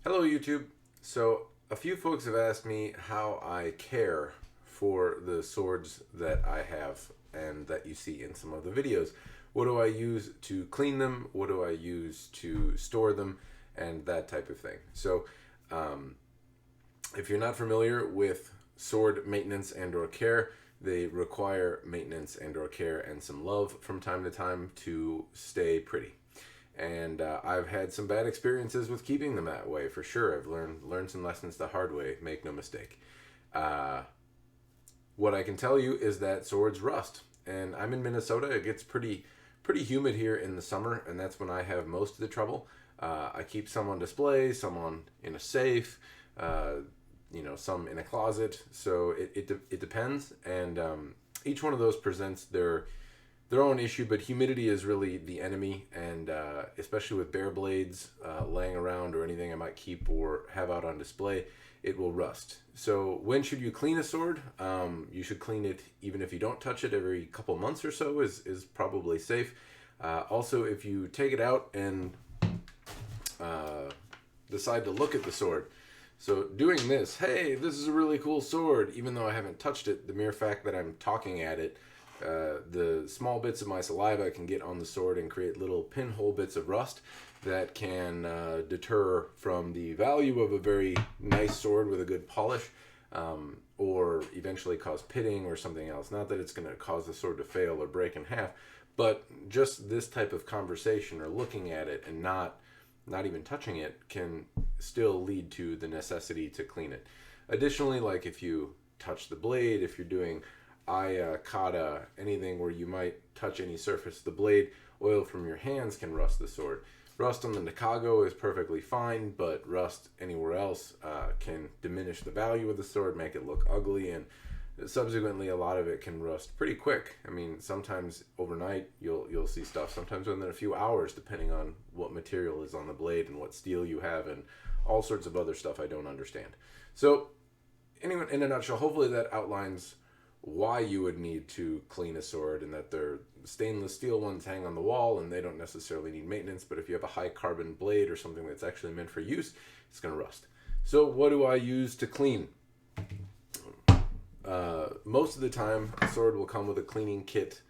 Hello YouTube. So a few folks have asked me how I care for the swords that I have and that you see in some of the videos. What do I use to clean them? What do I use to store them? And that type of thing. So um, if you're not familiar with sword maintenance and or care, they require maintenance and or care and some love from time to time to stay pretty. And I've had some bad experiences with keeping them that way for sure. I've learned some lessons the hard way. Make no mistake. Uh, what I can tell you is that swords rust, and I'm in Minnesota. It gets pretty humid here in the summer, and that's when I have most of the trouble. I keep some on display, some in a safe, uh, some in a closet. So it depends, and each one of those presents their own issue, but humidity is really the enemy, and especially with bare blades laying around or anything I might keep or have out on display, it will rust. So when should you clean a sword? You should clean it even if you don't touch it every couple months or so is probably safe. Also, if you take it out and decide to look at the sword, so doing this, hey, this is a really cool sword, even though I haven't touched it, the mere fact that I'm talking at it, the small bits of my saliva can get on the sword and create little pinhole bits of rust that can deter from the value of a very nice sword with a good polish, or eventually cause pitting or something else. Not that it's going to cause the sword to fail or break in half, but just this type of conversation or looking at it and not even touching it can still lead to the necessity to clean it. Additionally, like if you touch the blade, if you're doing kata, anything where you might touch any surface of the blade, oil from your hands can rust the sword. Rust on the Nakago is perfectly fine, but rust anywhere else can diminish the value of the sword, make it look ugly, and subsequently a lot of it can rust pretty quick. I mean, sometimes overnight you'll see stuff, sometimes within a few hours, depending on what material is on the blade and what steel you have and all sorts of other stuff I don't understand. So anyway, in a nutshell, hopefully that outlines why you would need to clean a sword, and that they're stainless steel ones hang on the wall and they don't necessarily need maintenance, but if you have a high carbon blade or something that's actually meant for use, it's going to rust. So what do I use to clean? Most of the time a sword will come with a cleaning kit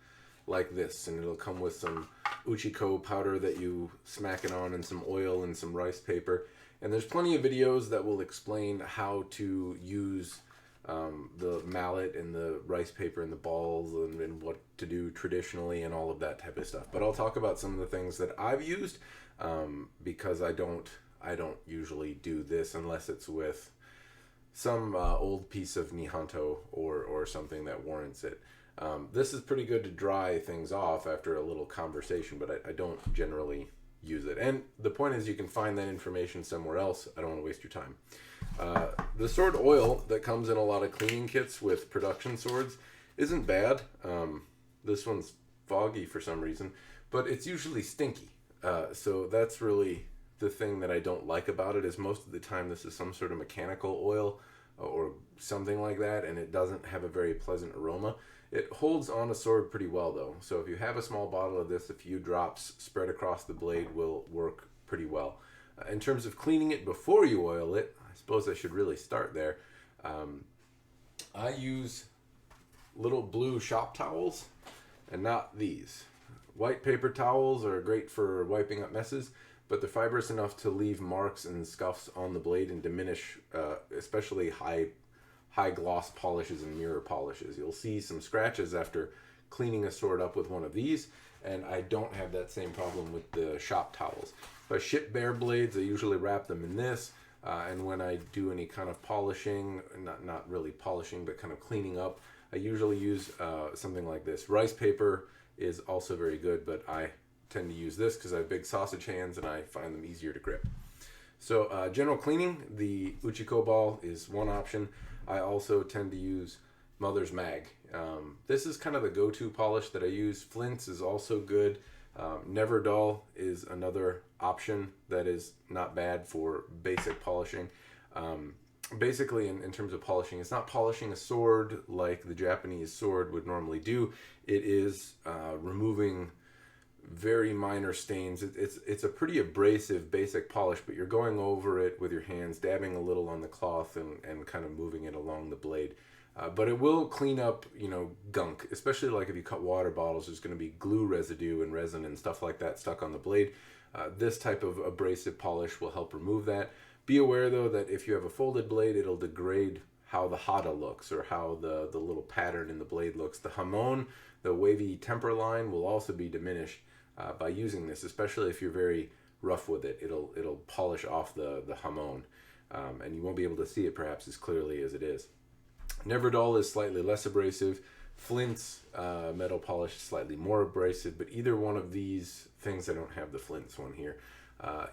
like this, and it'll come with some Uchiko powder that you smack it on and some oil and some rice paper, and there's plenty of videos that will explain how to use the mallet and the rice paper and the balls and what to do traditionally and all of that type of stuff. But I'll talk about some of the things that I've used, because I don't usually do this unless it's with some old piece of Nihanto or something that warrants it. This is pretty good to dry things off after a little conversation, but I don't generally use it. And the point is, you can find that information somewhere else. I don't want to waste your time. The sword oil that comes in a lot of cleaning kits with production swords isn't bad. This one's foggy for some reason, but it's usually stinky. So that's really the thing that I don't like about it, is most of the time this is some sort of mechanical oil or something like that, and it doesn't have a very pleasant aroma. It holds on a sword pretty well though. So if you have a small bottle of this, a few drops spread across the blade will work pretty well. In terms of cleaning it before you oil it, I suppose I should really start there. I use little blue shop towels and not these. White paper towels are great for wiping up messes, but they're fibrous enough to leave marks and scuffs on the blade and diminish, especially high gloss polishes and mirror polishes. You'll see some scratches after cleaning a sword up with one of these, and I don't have that same problem with the shop towels. If I ship bare blades, I usually wrap them in this, and when I do any kind of polishing, not really polishing, but kind of cleaning up, I usually use something like this. Rice paper is also very good, but I tend to use this because I have big sausage hands and I find them easier to grip. So general cleaning, the Uchiko ball is one option. I also tend to use Mother's Mag. This is kind of the go-to polish that I use. Flint's is also good. Never Dull is another option that is not bad for basic polishing. Basically, in terms of polishing, it's not polishing a sword like the Japanese sword would normally do. It is removing very minor stains. It's a pretty abrasive basic polish, but you're going over it with your hands, dabbing a little on the cloth and kind of moving it along the blade. But it will clean up, gunk, especially like if you cut water bottles, there's going to be glue residue and resin and stuff like that stuck on the blade. This type of abrasive polish will help remove that. Be aware though that if you have a folded blade, it'll degrade how the hada looks or how the little pattern in the blade looks. The hamon, the wavy temper line, will also be diminished by using this, especially if you're very rough with it. It'll polish off the hamon, and you won't be able to see it perhaps as clearly as it is. Never dull is slightly less abrasive. Flint's metal polish is slightly more abrasive, but either one of these things, I don't have the Flint's one here,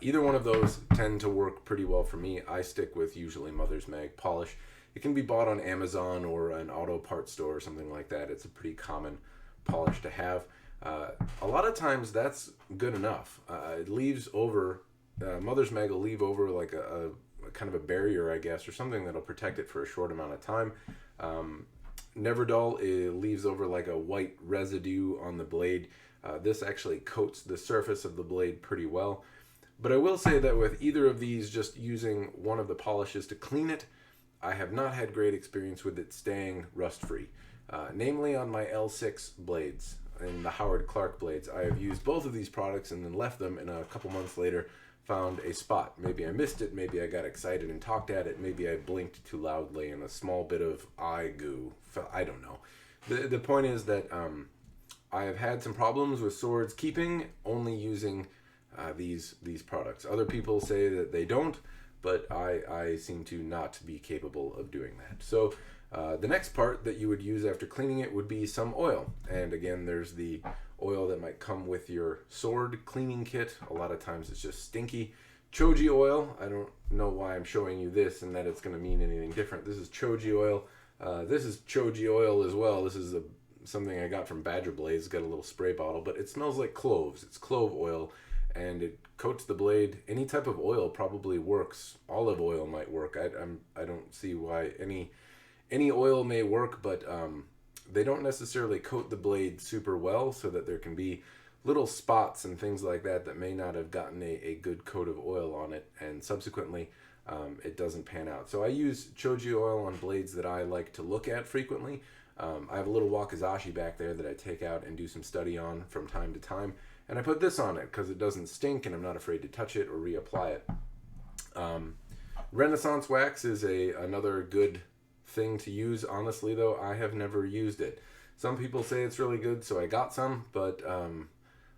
either one of those tend to work pretty well for me. I stick with usually Mother's Mag polish. It can be bought on Amazon or an auto parts store or something like that. It's a pretty common polish to have. A lot of times that's good enough. It leaves over, Mother's Mag will leave over like a kind of a barrier, I guess, or something that'll protect it for a short amount of time. Never dull, it leaves over like a white residue on the blade. This actually coats the surface of the blade pretty well. But I will say that with either of these, just using one of the polishes to clean it, I have not had great experience with it staying rust-free. Namely on my L6 blades and the Howard Clark blades. I have used both of these products and then left them, and a couple months later found a spot. Maybe I missed it, maybe I got excited and talked at it, maybe I blinked too loudly and a small bit of eye goo fell. I don't know. The point is that I have had some problems with swords keeping only using these products. Other people say that they don't, but I seem to not be capable of doing that. So the next part that you would use after cleaning it would be some oil. And again, there's the oil that might come with your sword cleaning kit. A lot of times it's just stinky. Choji oil, I don't know why I'm showing you this and that it's going to mean anything different. This is Choji oil. This is Choji oil as well. This is something I got from Badger Blades. It's got a little spray bottle, but it smells like cloves. It's clove oil, and it coats the blade. Any type of oil probably works. Olive oil might work. I don't see why any oil may work, but they don't necessarily coat the blade super well, so that there can be little spots and things like that may not have gotten a good coat of oil on it, and subsequently it doesn't pan out. So I use Choji oil on blades that I like to look at frequently. I have a little wakizashi back there that I take out and do some study on from time to time, and I put this on it because it doesn't stink and I'm not afraid to touch it or reapply it. Renaissance wax is another good thing to use. Honestly though, I have never used it. Some people say it's really good, so I got some, but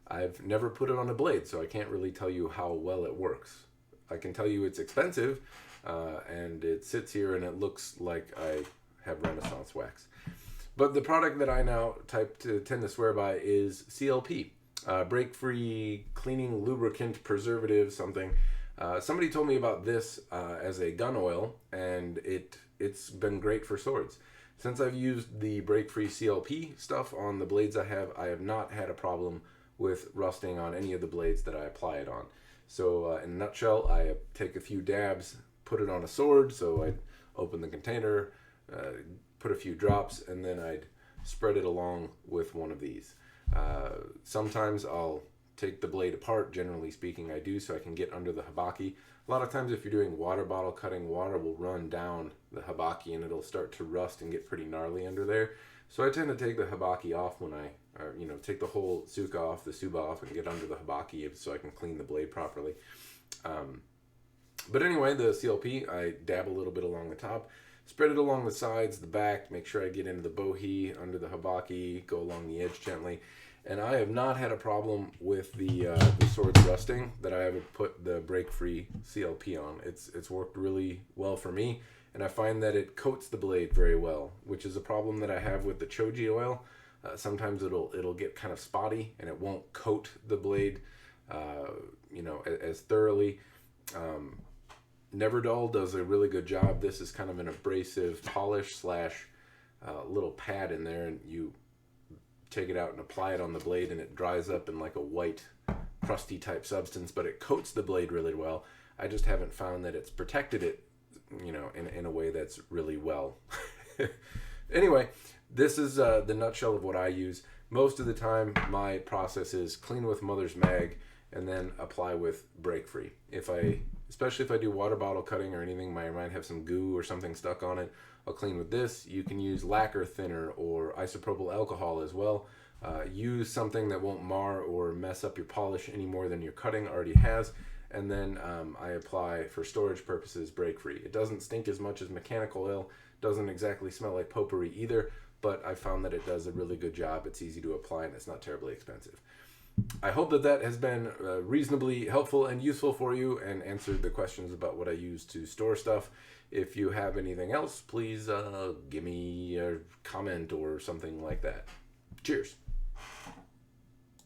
I've never put it on a blade, so I can't really tell you how well it works. I can tell you it's expensive, and it sits here and it looks like I have Renaissance wax. But the product that I now tend to swear by is CLP, break-free cleaning lubricant preservative something. Somebody told me about this as a gun oil, and it's been great for swords. Since I've used the break-free CLP stuff on the blades I have not had a problem with rusting on any of the blades that I apply it on. So in a nutshell, I take a few dabs, put it on a sword, so I'd open the container, put a few drops, and then I'd spread it along with one of these. Sometimes I'll take the blade apart. Generally speaking, I do, so I can get under the habaki. A lot of times if you're doing water bottle cutting, water will run down the habaki and it'll start to rust and get pretty gnarly under there. So I tend to take the habaki off when take the whole tsuka off, the suba off, and get under the habaki so I can clean the blade properly. But anyway, the CLP, I dab a little bit along the top, spread it along the sides, the back, make sure I get into the bohi, under the habaki, go along the edge gently. And I have not had a problem with the swords rusting that I haven't put the break-free CLP on. It's worked really well for me, and I find that it coats the blade very well, which is a problem that I have with the Choji oil. Sometimes it'll get kind of spotty, and it won't coat the blade, as thoroughly. Never Dull does a really good job. This is kind of an abrasive polish slash little pad in there, and you take it out and apply it on the blade, and it dries up in like a white crusty type substance, but it coats the blade really well. I just haven't found that it's protected it, in a way that's really well. Anyway, this is the nutshell of what I use. Most of the time, my process is clean with Mother's Mag and then apply with Break Free. Especially if I do water bottle cutting or anything, I might have some goo or something stuck on it, I'll clean with this. You can use lacquer thinner or isopropyl alcohol as well. Use something that won't mar or mess up your polish any more than your cutting already has. And then I apply, for storage purposes, Break Free. It doesn't stink as much as mechanical oil, doesn't exactly smell like potpourri either, but I found that it does a really good job. It's easy to apply and it's not terribly expensive. I hope that has been reasonably helpful and useful for you and answered the questions about what I use to store stuff. If you have anything else, please give me a comment or something like that. Cheers.